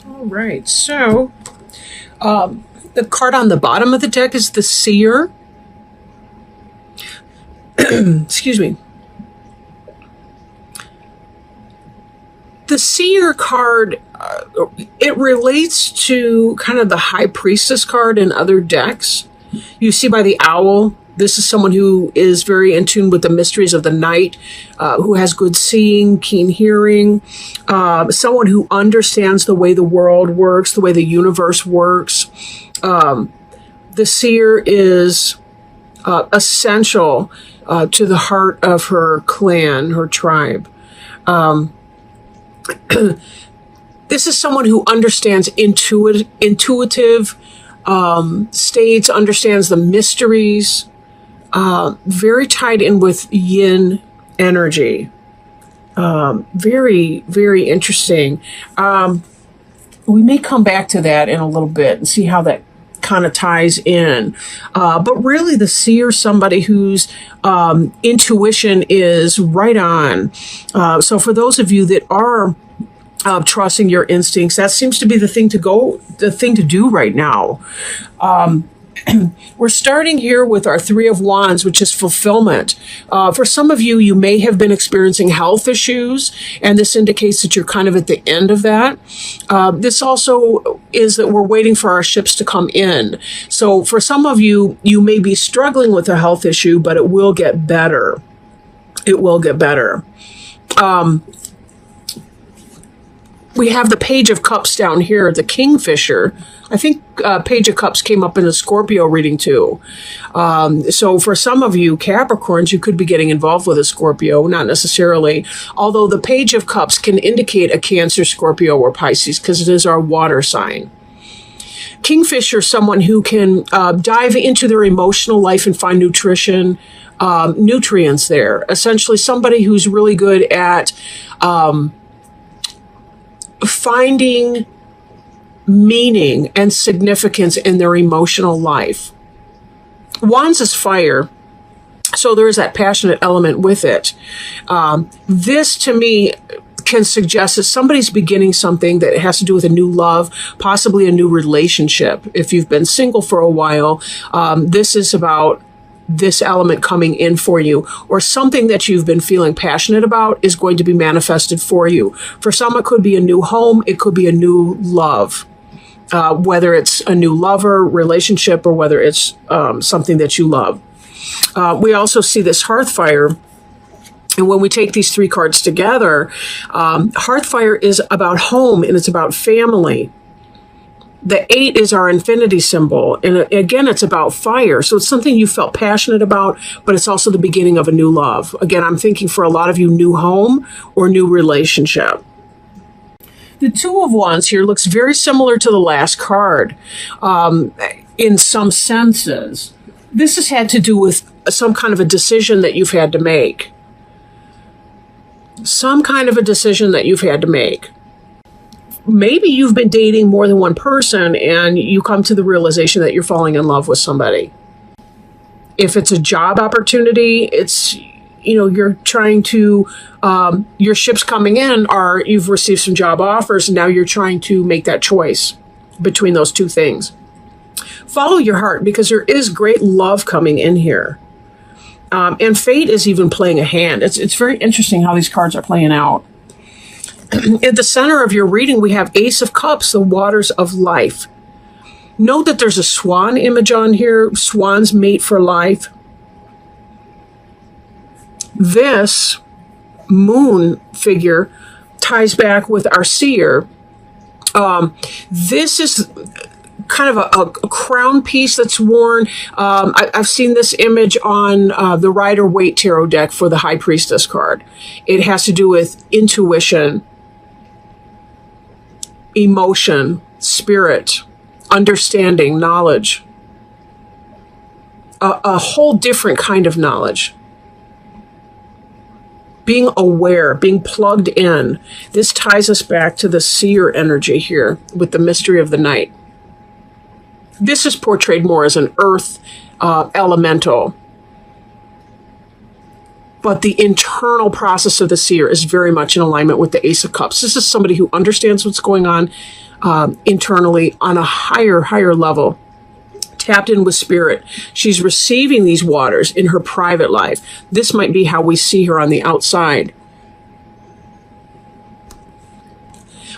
All right. So the card on the bottom of the deck is the Seer. Excuse me. The Seer card, it relates to kind of the High Priestess card in other decks. You see by the owl, this is someone who is very in tune with the mysteries of the night, who has good seeing, keen hearing, someone who understands the way the world works, the way the universe works. The Seer is essential to the heart of her clan, her tribe. This is someone who understands intuitive states, understands the mysteries, very tied in with yin energy. Very, very interesting. We may come back to that in a little bit and see how that kind of ties in. But really the Seer is somebody whose intuition is right on. So for those of you that are trusting your instincts, that seems to be the thing to do right now. We're starting here with our Three of Wands, which is fulfillment. For some of you, you may have been experiencing health issues, and this indicates that you're kind of at the end of that. This also is that we're waiting for our ships to come in. So for some of you, you may be struggling with a health issue, but it will get better. It will get better. We have the Page of Cups down here, the Kingfisher. I think Page of Cups came up in a Scorpio reading too. So for some of you Capricorns, you could be getting involved with a Scorpio, not necessarily. Although the Page of Cups can indicate a Cancer, Scorpio, or Pisces because it is our water sign. Kingfisher, someone who can dive into their emotional life and find nutrients there. Essentially somebody who's really good at finding meaning and significance in their emotional life. Wands is fire, so there is that passionate element with it. This, to me, can suggest that somebody's beginning something that has to do with a new love, possibly a new relationship. If you've been single for a while, this is about this element coming in for you, or something that you've been feeling passionate about is going to be manifested for you. For some, it could be a new home. It could be a new love, whether it's a new lover, relationship, or whether it's something that you love. We also see this Hearthfire. And when we take these three cards together, Hearthfire is about home and it's about family. The 8 is our infinity symbol. And again, it's about fire. So it's something you felt passionate about, but it's also the beginning of a new love. Again, I'm thinking for a lot of you, new home or new relationship. The Two of Wands here looks very similar to the last card in some senses. This has had to do with some kind of a decision that you've had to make. Some kind of a decision that you've had to make. Maybe you've been dating more than one person and you come to the realization that you're falling in love with somebody. If it's a job opportunity, it's, you're trying to, your ship's coming in, or you've received some job offers and now you're trying to make that choice between those two things. Follow your heart because there is great love coming in here. And fate is even playing a hand. It's very interesting how these cards are playing out. At the center of your reading, we have Ace of Cups, the waters of life. Note that there's a swan image on here. Swans mate for life. This moon figure ties back with our seer. This is kind of a crown piece that's worn. I've seen this image on the Rider-Waite Tarot deck for the High Priestess card. It has to do with intuition, emotion, spirit, understanding, knowledge. A whole different kind of knowledge. Being aware, being plugged in. This ties us back to the seer energy here with the mystery of the night. This is portrayed more as an earth elemental. But the internal process of the seer is very much in alignment with the Ace of Cups. This is somebody who understands what's going on, internally on a higher level, tapped in with spirit. She's receiving these waters in her private life. This might be how we see her on the outside.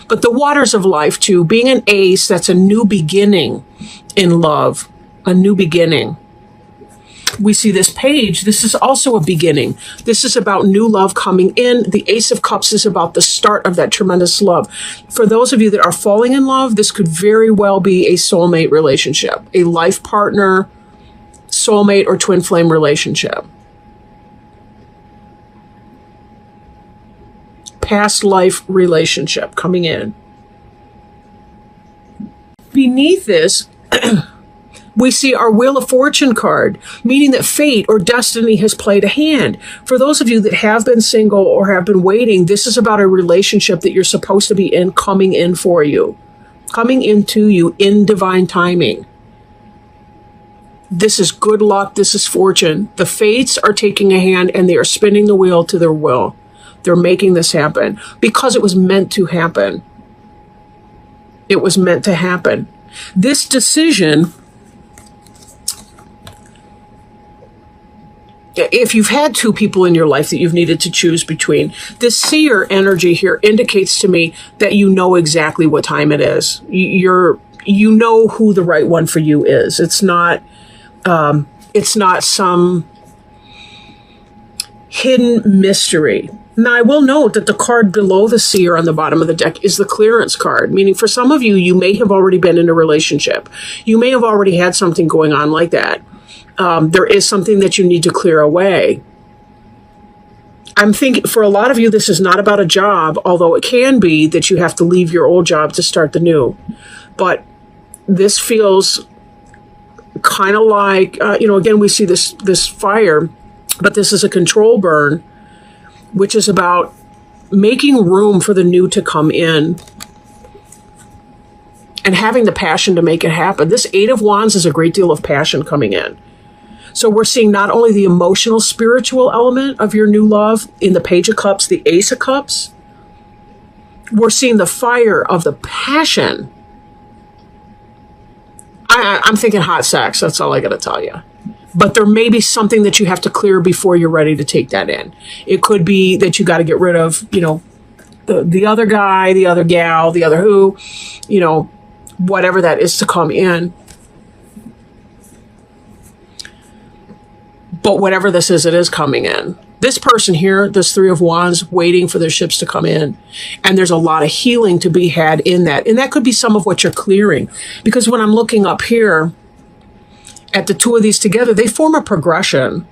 But the waters of life, too, being an ace, that's a new beginning in love, a new beginning. We see this page. This is also a beginning. This is about new love coming in. The Ace of Cups is about the start of that tremendous love. For those of you that are falling in love, this could very well be a soulmate relationship, a life partner, soulmate, or twin flame relationship. Past life relationship coming in. Beneath this, we see our Wheel of Fortune card, meaning that fate or destiny has played a hand. For those of you that have been single or have been waiting, this is about a relationship that you're supposed to be in, coming in for you, coming into you in divine timing. This is good luck. This is fortune. The fates are taking a hand and they are spinning the wheel to their will. They're making this happen because it was meant to happen. It was meant to happen. This decision, if you've had two people in your life that you've needed to choose between, this seer energy here indicates to me that you know exactly what time it is. You know who the right one for you is. It's not some hidden mystery. Now, I will note that the card below the seer on the bottom of the deck is the clearance card, meaning for some of you, you may have already been in a relationship. You may have already had something going on like that. There is something that you need to clear away. I'm thinking for a lot of you, this is not about a job, although it can be that you have to leave your old job to start the new. But this feels kind of like, again, we see this fire, but this is a control burn, which is about making room for the new to come in and having the passion to make it happen. This Eight of Wands is a great deal of passion coming in. So we're seeing not only the emotional, spiritual element of your new love in the Page of Cups, the Ace of Cups, we're seeing the fire of the passion. I'm thinking hot sex. That's all I got to tell you. But there may be something that you have to clear before you're ready to take that in. It could be that you got to get rid of, the other guy, the other gal, the other who, whatever that is to come in. But whatever this is, it is coming in. This person here, this Three of Wands, waiting for their ships to come in. And there's a lot of healing to be had in that. And that could be some of what you're clearing. Because when I'm looking up here at the two of these together, they form a progression.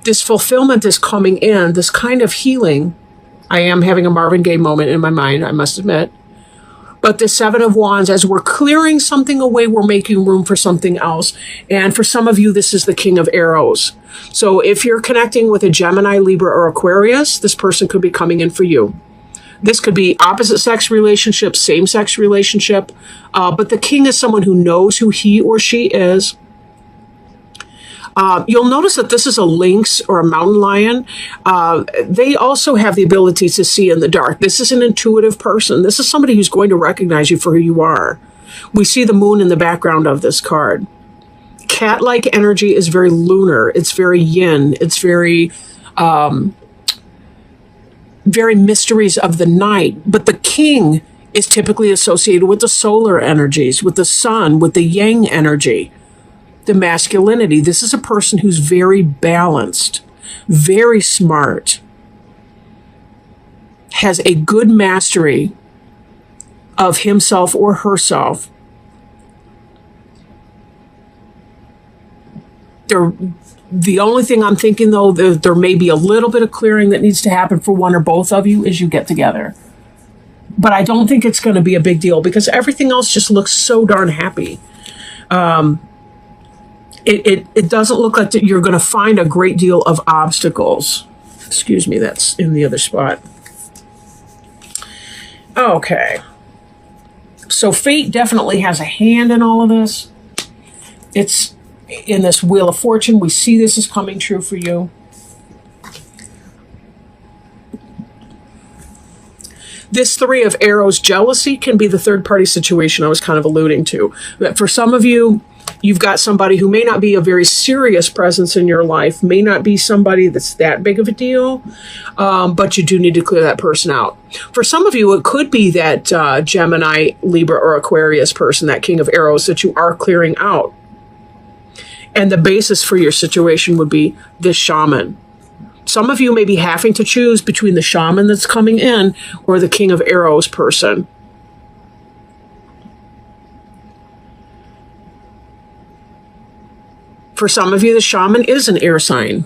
This fulfillment is coming in, this kind of healing. I am having a Marvin Gaye moment in my mind, I must admit. But the Seven of Wands, as we're clearing something away, we're making room for something else. And for some of you, this is the King of Arrows. So if you're connecting with a Gemini, Libra, or Aquarius, this person could be coming in for you. This could be opposite sex relationship, same sex relationship. But the king is someone who knows who he or she is. You'll notice that this is a lynx or a mountain lion. They also have the ability to see in the dark. This is an intuitive person. This is somebody who's going to recognize you for who you are. We see the moon in the background of this card. Cat-like energy is very lunar. It's very yin. It's very mysteries of the night. But the king is typically associated with the solar energies, with the sun, with the yang energy. The masculinity. This is a person who's very balanced, very smart, has a good mastery of himself or herself. The only thing I'm thinking, though, there may be a little bit of clearing that needs to happen for one or both of you as you get together. But I don't think it's going to be a big deal because everything else just looks so darn happy. It doesn't look like that you're going to find a great deal of obstacles. Excuse me, that's in the other spot. Okay. So fate definitely has a hand in all of this. It's in this Wheel of Fortune. We see this is coming true for you. This Three of Arrows jealousy can be the third party situation I was kind of alluding to. But for some of you, you've got somebody who may not be a very serious presence in your life, may not be somebody that's that big of a deal, but you do need to clear that person out. For some of you, it could be that Gemini, Libra, or Aquarius person, that King of Arrows, that you are clearing out. And the basis for your situation would be this shaman. Some of you may be having to choose between the shaman that's coming in or the King of Arrows person. For some of you, the shaman is an air sign.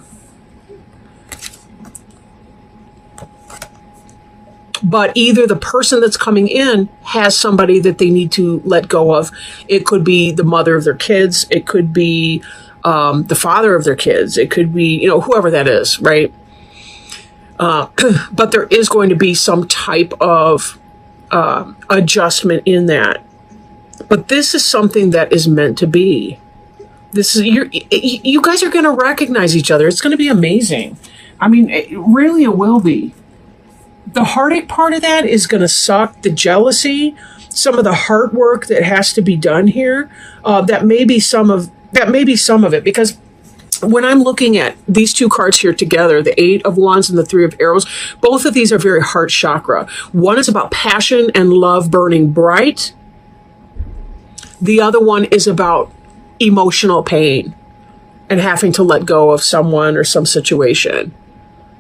But either the person that's coming in has somebody that they need to let go of. It could be the mother of their kids. It could be the father of their kids. It could be, whoever that is, right? But there is going to be some type of adjustment in that. But this is something that is meant to be. You guys are going to recognize each other. It's going to be amazing. I mean, it will be. The heartache part of that is going to suck. The jealousy, some of the heart work that has to be done here, that may be some of it. Because when I'm looking at these two cards here together, the Eight of Wands and the Three of Arrows, both of these are very heart chakra. One is about passion and love burning bright. The other one is about emotional pain and having to let go of someone or some situation.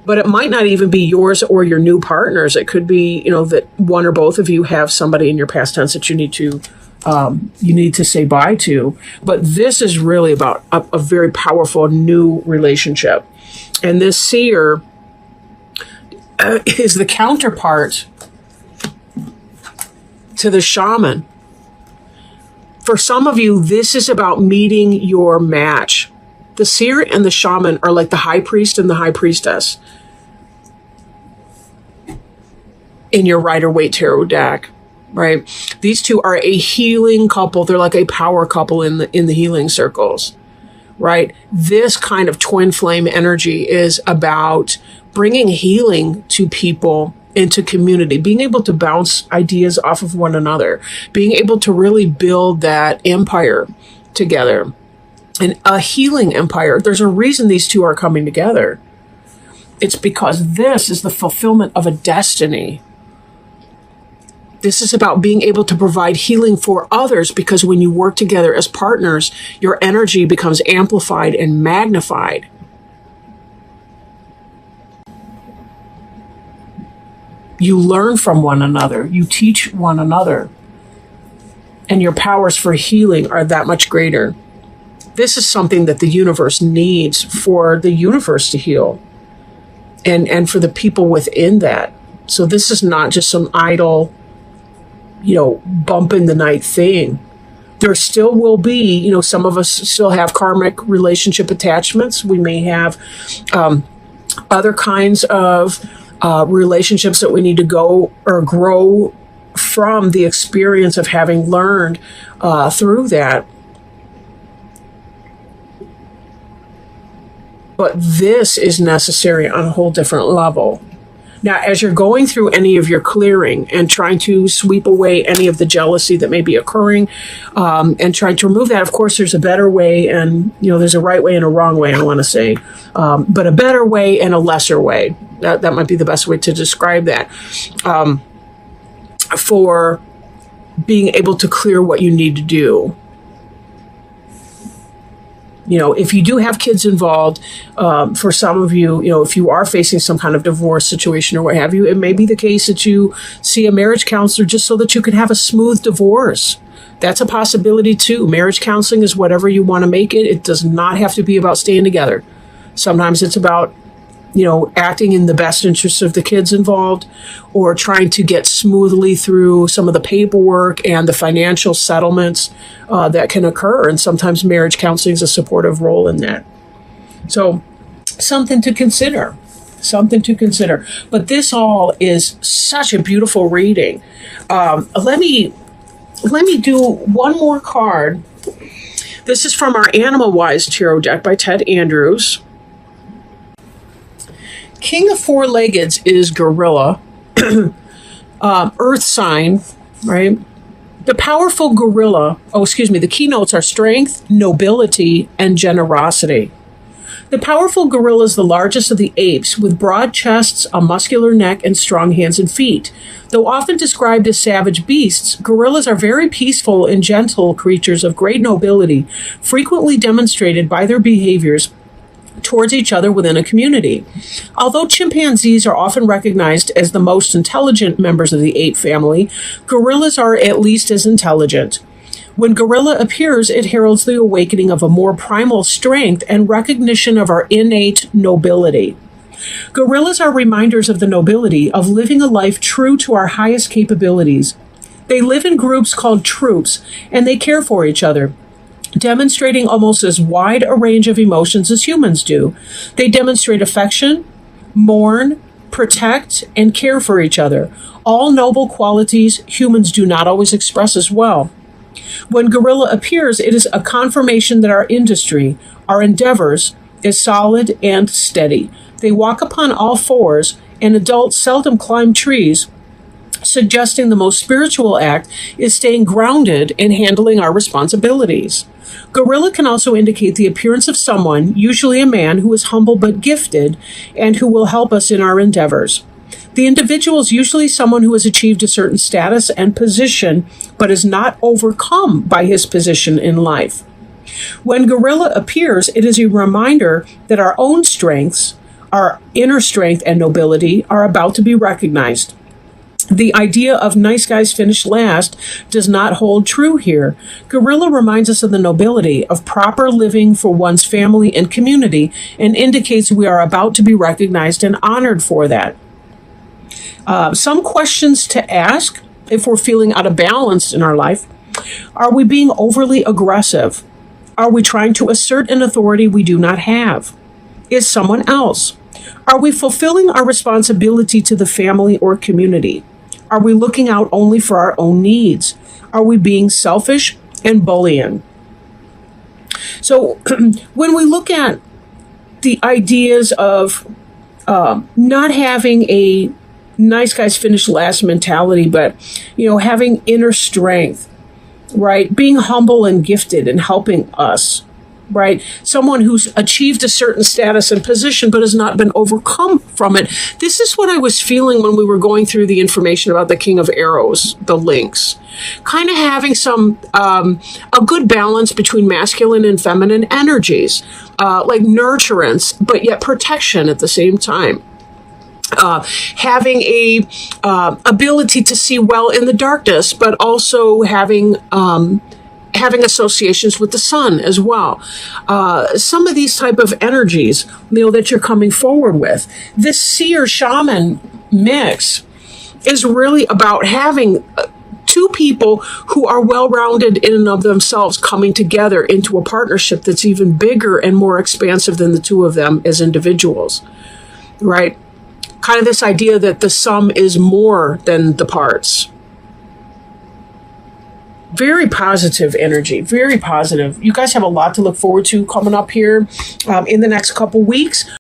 But it might not even be yours or your new partner's. It could be, that one or both of you have somebody in your past tense that you need to say bye to. But this is really about a very powerful new relationship. And this seer is the counterpart to the shaman. For some of you, this is about meeting your match. The seer and the shaman are like the high priest and the high priestess in your Rider-Waite tarot deck, right? These two are a healing couple. They're like a power couple in the healing circles, right? This kind of twin flame energy is about bringing healing to people, into community, being able to bounce ideas off of one another, being able to really build that empire together, and a healing empire. There's a reason these two are coming together. It's because this is the fulfillment of a destiny. This is about being able to provide healing for others, because when you work together as partners, your energy becomes amplified and magnified. You learn from one another. You teach one another. And your powers for healing are that much greater. This is something that the universe needs for the universe to heal. And for the people within that. So this is not just some idle, bump in the night thing. There still will be, some of us still have karmic relationship attachments. We may have other kinds of relationships that we need to go or grow from the experience of having learned through that. But this is necessary on a whole different level. Now, as you're going through any of your clearing and trying to sweep away any of the jealousy that may be occurring, and trying to remove that, of course, there's a better way, and there's a right way and a wrong way, I want to say, but a better way and a lesser way. That might be the best way to describe that, for being able to clear what you need to do. If you do have kids involved, for some of you, if you are facing some kind of divorce situation or what have you, it may be the case that you see a marriage counselor just so that you can have a smooth divorce. That's a possibility too. Marriage counseling is whatever you want to make it. It does not have to be about staying together. Sometimes it's about, acting in the best interests of the kids involved, or trying to get smoothly through some of the paperwork and the financial settlements that can occur. And sometimes marriage counseling is a supportive role in that. So something to consider. But this all is such a beautiful reading. Let me do one more card. This is from our Animal Wise Tarot deck by Ted Andrews. King of Four-Leggeds is gorilla. earth sign, right? The powerful gorilla, the keynotes are strength, nobility, and generosity. The powerful gorilla is the largest of the apes, with broad chests, a muscular neck, and strong hands and feet. Though often described as savage beasts, gorillas are very peaceful and gentle creatures of great nobility, frequently demonstrated by their behaviors towards each other within a community. Although chimpanzees are often recognized as the most intelligent members of the ape family, gorillas are at least as intelligent. When gorilla appears, it heralds the awakening of a more primal strength and recognition of our innate nobility. Gorillas are reminders of the nobility of living a life true to our highest capabilities. They live in groups called troops, and they care for each other, demonstrating almost as wide a range of emotions as humans do. They demonstrate affection, mourn, protect, and care for each other, all noble qualities humans do not always express as well. When gorilla appears, it is a confirmation that our industry, our endeavors, is solid and steady. They walk upon all fours, and adults seldom climb trees, suggesting the most spiritual act is staying grounded and handling our responsibilities. Gorilla can also indicate the appearance of someone, usually a man, who is humble but gifted and who will help us in our endeavors. The individual is usually someone who has achieved a certain status and position but is not overcome by his position in life. When gorilla appears, it is a reminder that our own strengths, our inner strength and nobility, are about to be recognized. The idea of nice guys finish last does not hold true here. Gorilla reminds us of the nobility of proper living for one's family and community and indicates we are about to be recognized and honored for that. Some questions to ask if we're feeling out of balance in our life. Are we being overly aggressive? Are we trying to assert an authority we do not have? Is someone else? Are we fulfilling our responsibility to the family or community? Are we looking out only for our own needs? Are we being selfish and bullying? So when we look at the ideas of not having a nice guys finish last mentality, but, having inner strength, right? Being humble and gifted and helping us, right? Someone who's achieved a certain status and position but has not been overcome from it. This is what I was feeling when we were going through the information about the King of Arrows, the links. Kind of having a good balance between masculine and feminine energies, like nurturance, but yet protection at the same time. Having a ability to see well in the darkness, but also having associations with the sun as well. Some of these type of energies, that you're coming forward with. This seer shaman mix is really about having two people who are well-rounded in and of themselves coming together into a partnership that's even bigger and more expansive than the two of them as individuals, right? Kind of this idea that the sum is more than the parts. Very positive energy, very positive. You guys have a lot to look forward to coming up here in the next couple weeks.